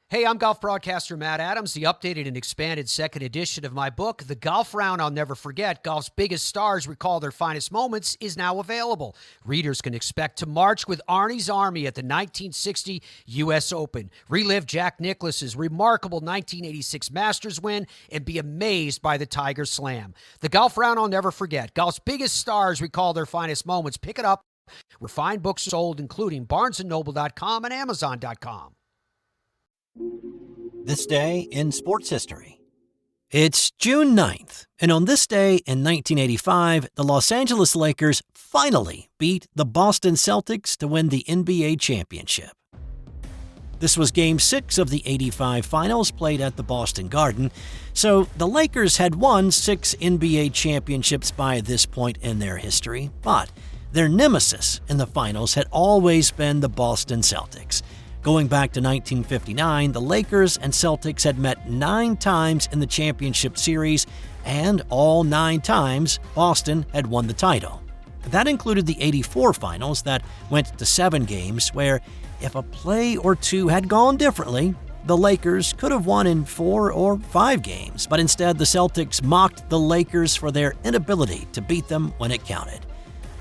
Hey, I'm golf broadcaster Matt Adams. The updated and expanded second edition of my book, The Golf Round I'll Never Forget, Golf's Biggest Stars Recall Their Finest Moments, is now available. Readers can expect to march with Arnie's Army at the 1960 U.S. Open, relive Jack Nicklaus's remarkable 1986 Masters win, and be amazed by the Tiger Slam. The Golf Round I'll Never Forget, Golf's Biggest Stars Recall Their Finest Moments. Pick it up where fine books are sold, including BarnesandNoble.com and Amazon.com. This day in sports history. It's June 9th, and on this day in 1985, the Los Angeles Lakers finally beat the Boston Celtics to win the NBA championship. This was Game 6 of the '85 finals played at the Boston Garden, so the Lakers had won 6 NBA championships by this point in their history, but their nemesis in the finals had always been the Boston Celtics. Going back to 1959, the Lakers and Celtics had met 9 times in the championship series, and all 9 times Boston had won the title. That included the '84 finals that went to 7 games, where if a play or two had gone differently, the Lakers could have won in 4 or 5 games, but instead the Celtics mocked the Lakers for their inability to beat them when it counted.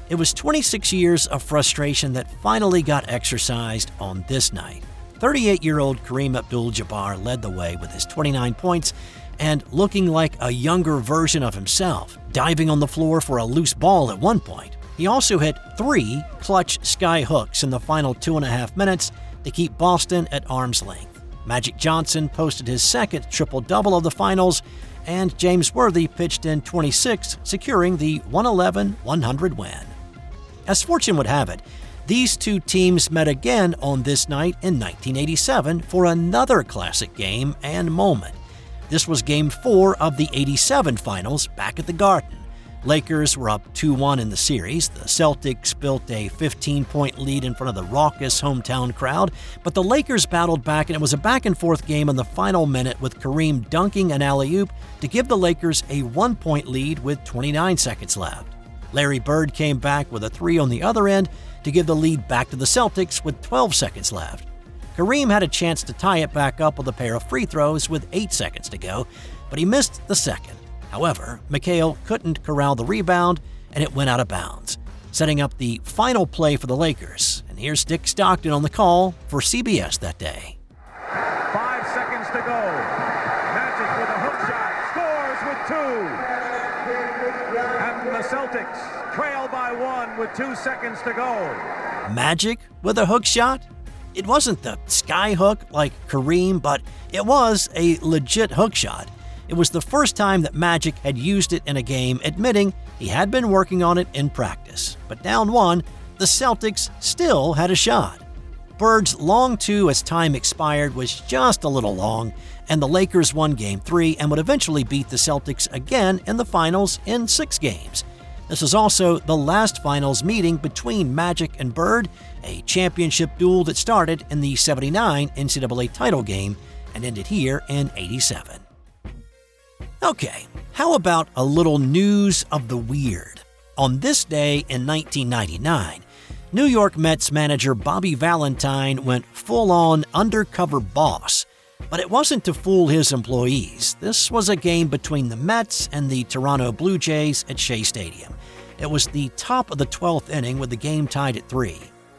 It was 26 years of frustration that finally got exercised on this night. 38-year-old Kareem Abdul-Jabbar led the way with his 29 points and looking like a younger version of himself, diving on the floor for a loose ball at one point. He also hit 3 clutch sky hooks in the final 2.5 minutes to keep Boston at arm's length. Magic Johnson posted his second triple-double of the finals, and James Worthy pitched in 26, securing the 111-100 win. As fortune would have it, these two teams met again on this night in 1987 for another classic game and moment. This was Game 4 of the '87 finals back at the Garden. Lakers were up 2-1 in the series. The Celtics built a 15-point lead in front of the raucous hometown crowd, but the Lakers battled back, and it was a back-and-forth game in the final minute with Kareem dunking an alley-oop to give the Lakers a 1-point lead with 29 seconds left. Larry Bird came back with a 3 on the other end to give the lead back to the Celtics with 12 seconds left. Kareem had a chance to tie it back up with a pair of free throws with 8 seconds to go, but he missed the second. However, McHale couldn't corral the rebound, and it went out of bounds, setting up the final play for the Lakers. And here's Dick Stockton on the call for CBS that day. 5 seconds to go. Magic with a hook shot, scores with 2. And the Celtics trail by 1 with 2 seconds to go. Magic with a hook shot? It wasn't the sky hook like Kareem, but it was a legit hook shot. It was the first time that Magic had used it in a game, admitting he had been working on it in practice. But down 1, the Celtics still had a shot. Bird's long 2 as time expired was just a little long, and the Lakers won Game 3 and would eventually beat the Celtics again in the finals in 6 games. This was also the last finals meeting between Magic and Bird, a championship duel that started in the '79 NCAA title game and ended here in '87. Okay, how about a little news of the weird? On this day in 1999, New York Mets manager Bobby Valentine went full-on undercover boss. But it wasn't to fool his employees. This was a game between the Mets and the Toronto Blue Jays at Shea Stadium. It was the top of the 12th inning with the game tied at 3.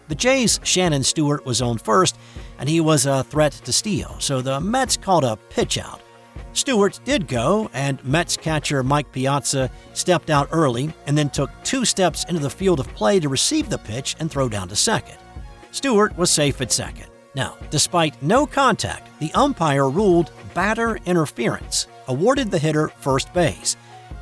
The Jays' Shannon Stewart was on first, and he was a threat to steal, so the Mets called a pitch out. Stewart did go, and Mets catcher Mike Piazza stepped out early and then took 2 steps into the field of play to receive the pitch and throw down to second. Stewart was safe at second. Now, despite no contact, the umpire ruled batter interference, awarded the hitter first base.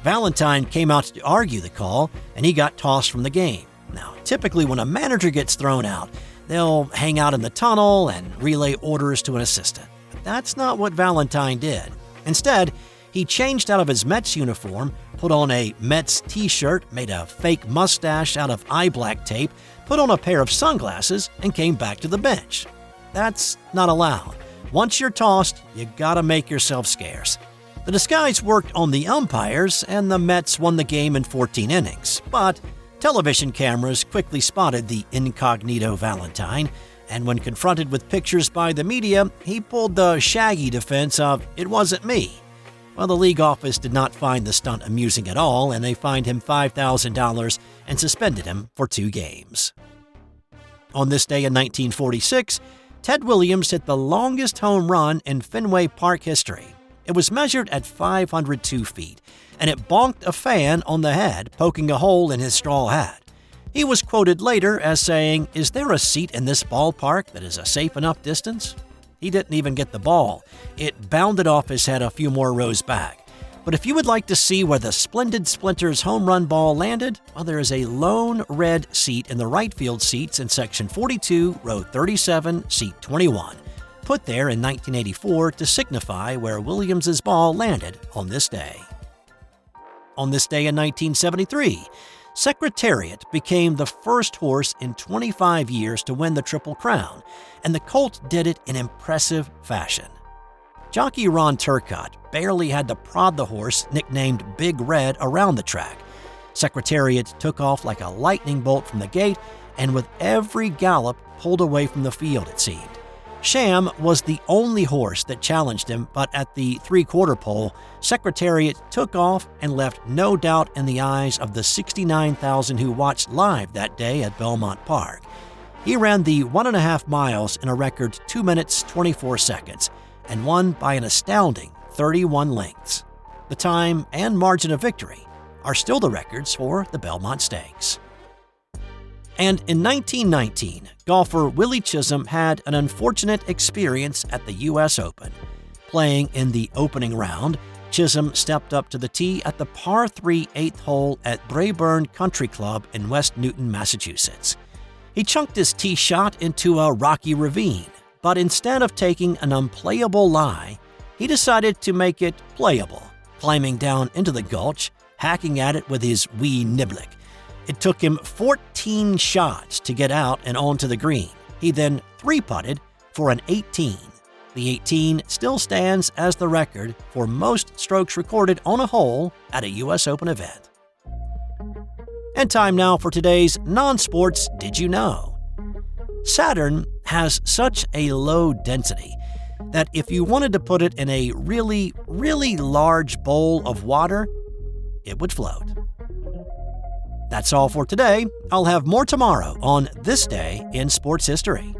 Valentine came out to argue the call, and he got tossed from the game. Now, typically when a manager gets thrown out, they'll hang out in the tunnel and relay orders to an assistant. But that's not what Valentine did. Instead, he changed out of his Mets uniform, put on a Mets t-shirt, made a fake mustache out of eye black tape, put on a pair of sunglasses, and came back to the bench. That's not allowed. Once you're tossed, you gotta make yourself scarce. The disguise worked on the umpires, and the Mets won the game in 14 innings. But television cameras quickly spotted the incognito Valentine, And when confronted with pictures by the media, he pulled the shaggy defense of, "It wasn't me." Well, the league office did not find the stunt amusing at all, and they fined him $5,000 and suspended him for 2 games. On this day in 1946, Ted Williams hit the longest home run in Fenway Park history. It was measured at 502 feet, and it bonked a fan on the head, poking a hole in his straw hat. He was quoted later as saying, "Is there a seat in this ballpark that is a safe enough distance?" He didn't even get the ball. It bounded off his head a few more rows back. But if you would like to see where the Splendid Splinters home run ball landed, well, there is a lone red seat in the right field seats in section 42, row 37, seat 21, put there in 1984 to signify where Williams's ball landed on this day. On this day in 1973, Secretariat became the first horse in 25 years to win the Triple Crown, and the colt did it in impressive fashion. Jockey Ron Turcotte barely had to prod the horse, nicknamed Big Red, around the track. Secretariat took off like a lightning bolt from the gate, and with every gallop pulled away from the field, it seemed. Sham was the only horse that challenged him, but at the 3/4 pole, Secretariat took off and left no doubt in the eyes of the 69,000 who watched live that day at Belmont Park. He ran the 1.5 miles in a record 2 minutes 24 seconds and won by an astounding 31 lengths. The time and margin of victory are still the records for the Belmont Stakes. And in 1919, golfer Willie Chisholm had an unfortunate experience at the U.S. Open. Playing in the opening round, Chisholm stepped up to the tee at the par 3 8th hole at Braeburn Country Club in West Newton, Massachusetts. He chunked his tee shot into a rocky ravine, but instead of taking an unplayable lie, he decided to make it playable, climbing down into the gulch, hacking at it with his wee niblick. It took him 14 shots to get out and onto the green. He then 3-putted for an 18. The 18 still stands as the record for most strokes recorded on a hole at a U.S. Open event. And time now for today's non-sports Did You Know? Saturn has such a low density that if you wanted to put it in a really, really large bowl of water, it would float. That's all for today. I'll have more tomorrow on This Day in Sports History.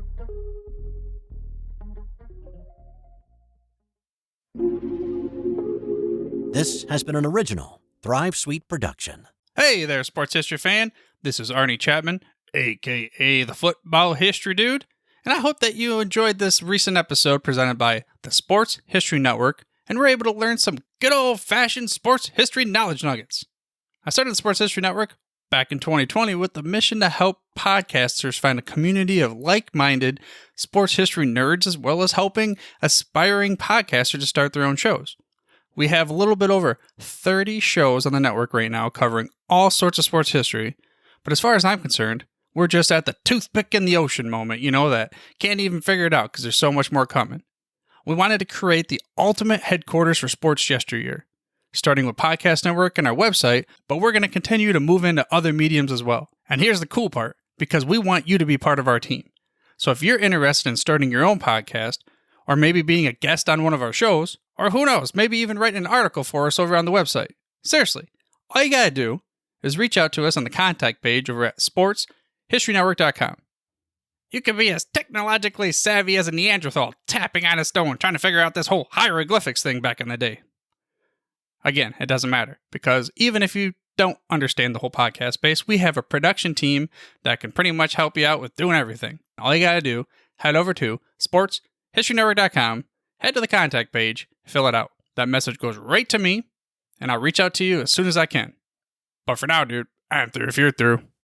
This has been an original Thrive Suite production. Hey there, sports history fan. This is Arnie Chapman, a.k.a. the Football History Dude, and I hope that you enjoyed this recent episode presented by the Sports History Network and were able to learn some good old-fashioned sports history knowledge nuggets. I started the Sports History Network back in 2020 with the mission to help podcasters find a community of like-minded sports history nerds, as well as helping aspiring podcasters to start their own shows. We have a little bit over 30 shows on the network right now covering all sorts of sports history, but as far as I'm concerned, we're just at the toothpick in the ocean moment, you know, that can't even figure it out because there's so much more coming. We wanted to create the ultimate headquarters for sports yesteryear, starting with Podcast Network and our website, but we're going to continue to move into other mediums as well. And here's the cool part, because we want you to be part of our team. So if you're interested in starting your own podcast, or maybe being a guest on one of our shows, or who knows, maybe even writing an article for us over on the website. Seriously, all you gotta do is reach out to us on the contact page over at sportshistorynetwork.com. You can be as technologically savvy as a Neanderthal tapping on a stone trying to figure out this whole hieroglyphics thing back in the day. Again, it doesn't matter, because even if you don't understand the whole podcast space, we have a production team that can pretty much help you out with doing everything. All you gotta do, head over to sportshistorynetwork.com, head to the contact page, fill it out. That message goes right to me, and I'll reach out to you as soon as I can. But for now, dude, I'm through if you're through.